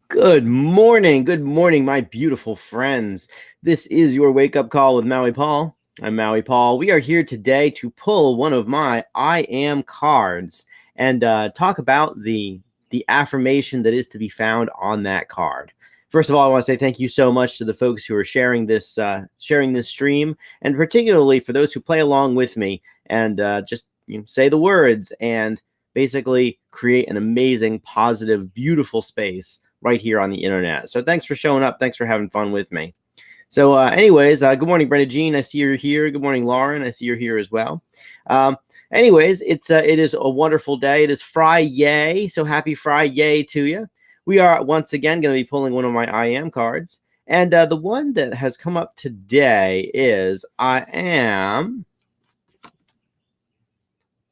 Good morning, my beautiful friends. This is your wake up call with Maui Paul. I'm Maui Paul. We are here today to pull one of my I am cards and talk about the affirmation that is to be found on that card. First of all, I want to say thank you so much to the folks who are sharing this stream, and particularly for those who play along with me and just say the words and basically create an amazing, positive, beautiful space right here on the internet. So thanks for showing up. Thanks for having fun with me. So anyways, good morning, Brenda Jean. I see you're here. Good morning, Lauren. I see you're here as well. Anyways, it is a wonderful day. It is Friday. So happy Friday to you. We are once again going to be pulling one of my I am cards. And the one that has come up today is I am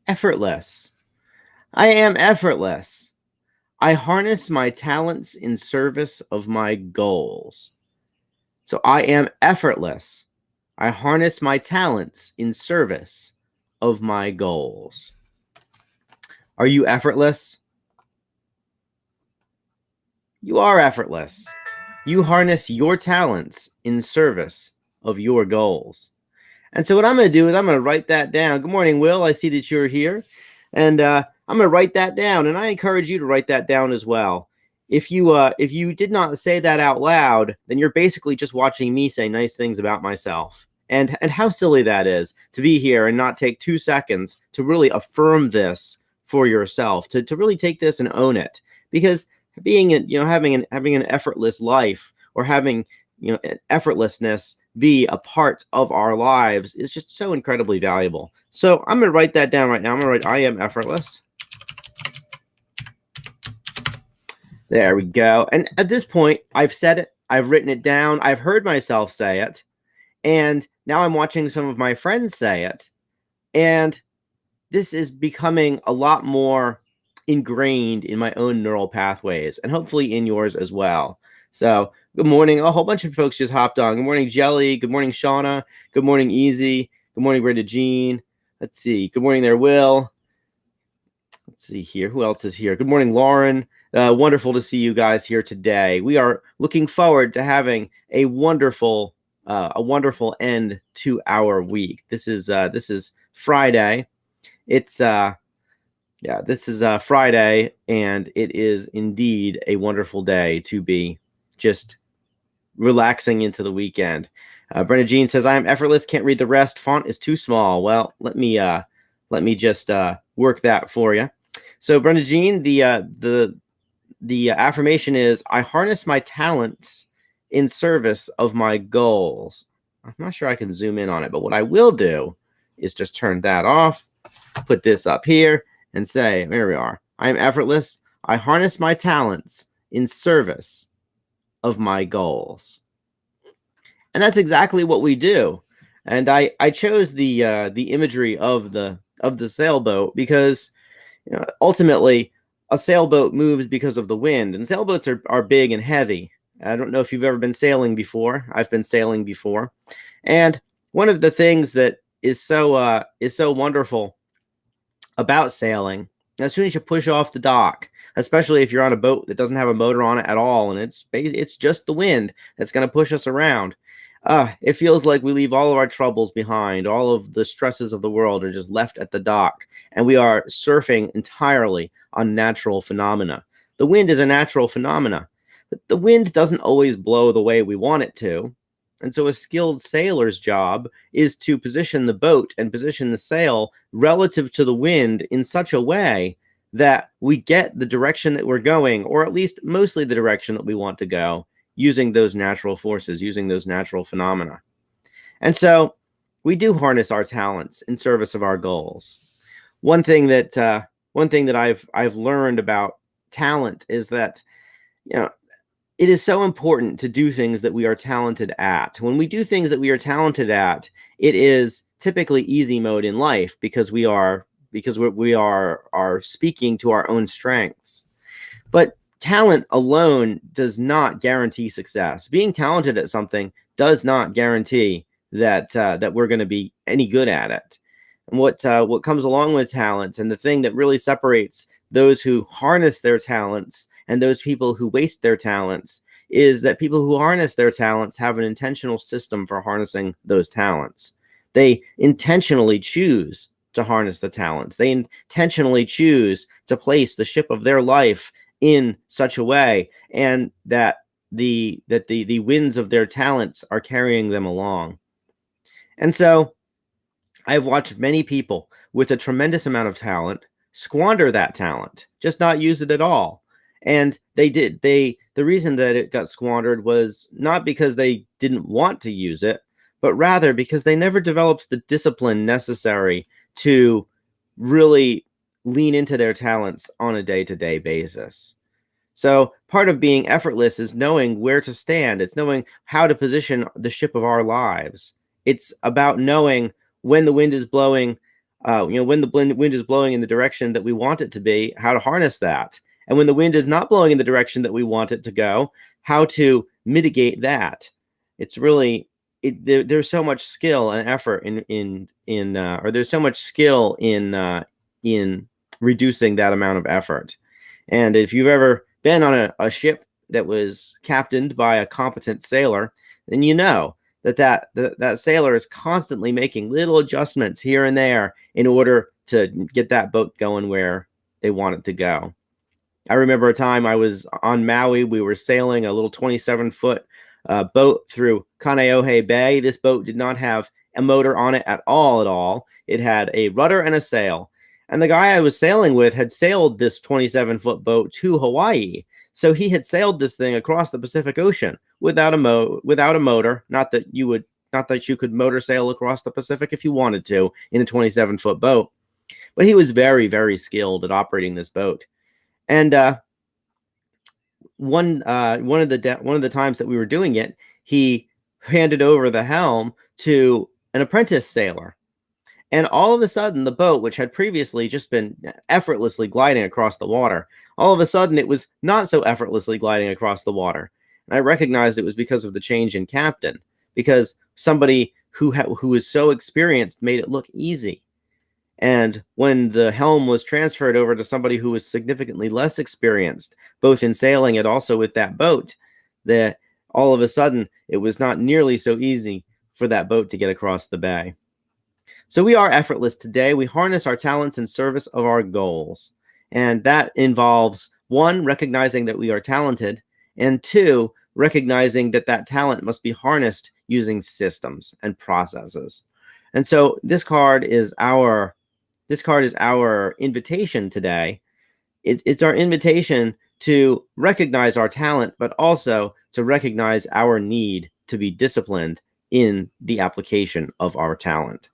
effortless. I am effortless. I harness my talents in service of my goals. So I am effortless. I harness my talents in service of my goals. Are you effortless? You are effortless. You harness your talents in service of your goals. And so what I'm going to do is I'm going to write that down. Good morning, Will. I see that you're here. And I'm going to write that down, and I encourage you to write that down as well. If you did not say that out loud, then you're basically just watching me say nice things about myself. And how silly that is to be here and not take 2 seconds to really affirm this for yourself, to really take this and own it. Because having an effortless life, or having effortlessness be a part of our lives, is just so incredibly valuable. So I'm going to write that down right now. I'm going to write I am effortless. There we go. And at this point, I've said it, I've written it down, I've heard myself say it, and now I'm watching some of my friends say it. And this is becoming a lot more ingrained in my own neural pathways, and hopefully in yours as well. So good morning. A whole bunch of folks just hopped on. Good morning, Jelly. Good morning, Shauna. Good morning, Easy. Good morning, Brenda Jean. Let's see. Good morning there, Will. Let's see here. Who else is here? Good morning, Lauren. Wonderful to see you guys here today. We are looking forward to having a wonderful end to our week. This is Friday. It's this is Friday, and it is indeed a wonderful day to be just relaxing into the weekend. Brenda Jean says, I am effortless, can't read the rest. Font is too small. Well, let me just work that for you. So Brenda Jean, the affirmation is, I harness my talents in service of my goals. I'm not sure I can zoom in on it, but what I will do is just turn that off, put this up here, and say, there we are. I am effortless. I harness my talents in service of my goals. And that's exactly what we do. And I chose the imagery of the sailboat because ultimately a sailboat moves because of the wind, and sailboats are big and heavy. I don't know if you've ever been sailing before. I've been sailing before. And one of the things that is so wonderful about sailing, as soon as you push off the dock, especially if you're on a boat that doesn't have a motor on it at all, and it's just the wind that's going to push us around, it feels like we leave all of our troubles behind. All of the stresses of the world are just left at the dock, and we are surfing entirely on natural phenomena. The wind is a natural phenomena, but the wind doesn't always blow the way we want it to. And so a skilled sailor's job is to position the boat and position the sail relative to the wind in such a way that we get the direction that we're going, or at least mostly the direction that we want to go, using those natural forces, using those natural phenomena. And so we do harness our talents in service of our goals. One thing that I've learned about talent is that it is so important to do things that we are talented at. When we do things that we are talented at, it is typically easy mode in life because we are speaking to our own strengths. But talent alone does not guarantee success. Being talented at something does not guarantee that we're going to be any good at it. And what comes along with talents, and the thing that really separates those who harness their talents and those people who waste their talents is that people who harness their talents have an intentional system for harnessing those talents. They intentionally choose to harness the talents. They intentionally choose to place the ship of their life in such a way, and that the winds of their talents are carrying them along. And so I've watched many people with a tremendous amount of talent squander that talent, just not use it at all. And the reason that it got squandered was not because they didn't want to use it, but rather because they never developed the discipline necessary to really lean into their talents on a day-to-day basis. So part of being effortless is knowing where to stand. It's knowing how to position the ship of our lives. It's about knowing when the wind is blowing, when the wind is blowing in the direction that we want it to be, how to harness that. And when the wind is not blowing in the direction that we want it to go, how to mitigate that. It's really, there's so much skill and effort or there's so much skill in reducing that amount of effort. And if you've ever been on a ship that was captained by a competent sailor, then you know that sailor is constantly making little adjustments here and there in order to get that boat going where they want it to go. I remember a time I was on Maui. We were sailing a little 27-foot boat through Kaneohe Bay. This boat did not have a motor on it at all. It had a rudder and a sail. And the guy I was sailing with had sailed this 27-foot boat to Hawaii. So he had sailed this thing across the Pacific Ocean without a motor. Not that you could motor sail across the Pacific if you wanted to in a 27-foot boat. But he was very, very skilled at operating this boat. And one of the times that we were doing it, he handed over the helm to an apprentice sailor. And all of a sudden, the boat, which had previously just been effortlessly gliding across the water, all of a sudden it was not so effortlessly gliding across the water. And I recognized it was because of the change in captain, because somebody who was so experienced made it look easy. And when the helm was transferred over to somebody who was significantly less experienced, both in sailing and also with that boat, that all of a sudden it was not nearly so easy for that boat to get across the bay. So we are effortless today. We harness our talents in service of our goals. And that involves, one, recognizing that we are talented, and two, recognizing that that talent must be harnessed using systems and processes. And so this card is our invitation today. It's our invitation to recognize our talent, but also to recognize our need to be disciplined in the application of our talent.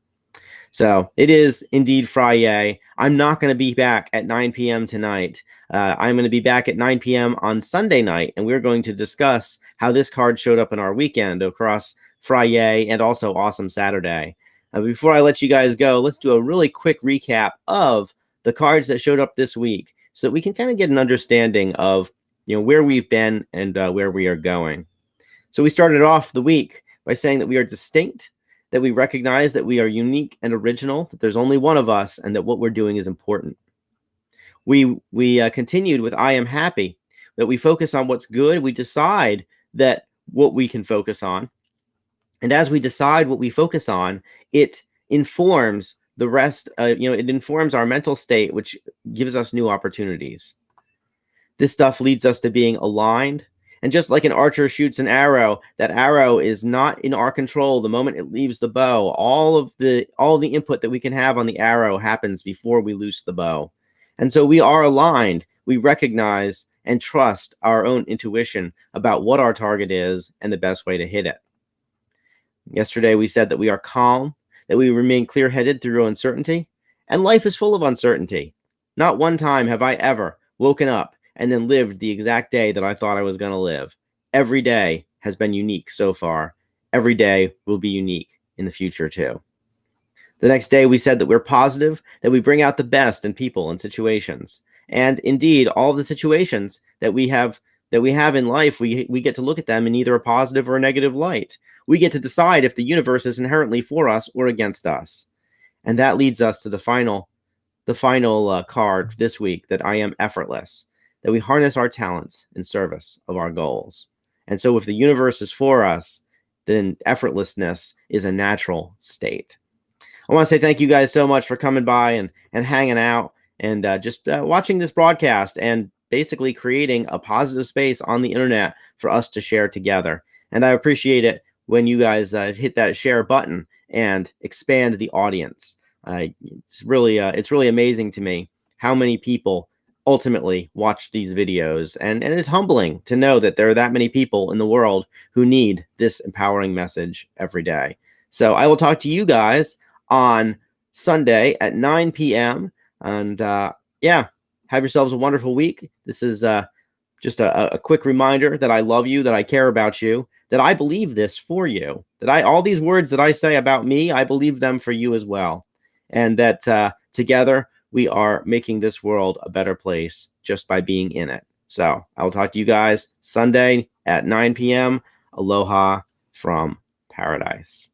So it is indeed Friday. I'm not going to be back at 9 p.m. tonight. I'm going to be back at 9 p.m. on Sunday night, and we're going to discuss how this card showed up in our weekend across Friday and also Awesome Saturday. Before I let you guys go, let's do a really quick recap of the cards that showed up this week so that we can kind of get an understanding of where we've been and where we are going. So we started off the week by saying that we are distinct, that we recognize that we are unique and original, that there's only one of us, and that what we're doing is important. We continued with I am happy, that we focus on what's good. We decide that what we can focus on. And as we decide what we focus on, it informs the rest. It informs our mental state, which gives us new opportunities. This stuff leads us to being aligned. And just like an archer shoots an arrow, that arrow is not in our control the moment it leaves the bow. All the input that we can have on the arrow happens before we loose the bow. And so we are aligned. We recognize and trust our own intuition about what our target is and the best way to hit it. Yesterday, we said that we are calm, that we remain clear-headed through uncertainty, and life is full of uncertainty. Not one time have I ever woken up and then lived the exact day that I thought I was going to live. Every day has been unique so far. Every day will be unique in the future too. The next day we said that we're positive, that we bring out the best in people and situations. And indeed, all the situations that we have in life, we get to look at them in either a positive or a negative light. We get to decide if the universe is inherently for us or against us. And that leads us to the final card this week, that I am effortless. that we harness our talents in service of our goals. And so if the universe is for us, then effortlessness is a natural state. I want to say thank you guys so much for coming by and hanging out and just watching this broadcast and basically creating a positive space on the internet for us to share together. And I appreciate it when you guys hit that share button and expand the audience. It's really amazing to me how many people ultimately watch these videos, and it's humbling to know that there are that many people in the world who need this empowering message every day. So I will talk to you guys on Sunday at 9 p.m. And yeah, have yourselves a wonderful week. This is just a quick reminder that I love you, that I care about you, that I believe this for you, that all these words that I say about me, I believe them for you as well. And that together we are making this world a better place just by being in it. So I will talk to you guys Sunday at 9 p.m. Aloha from paradise.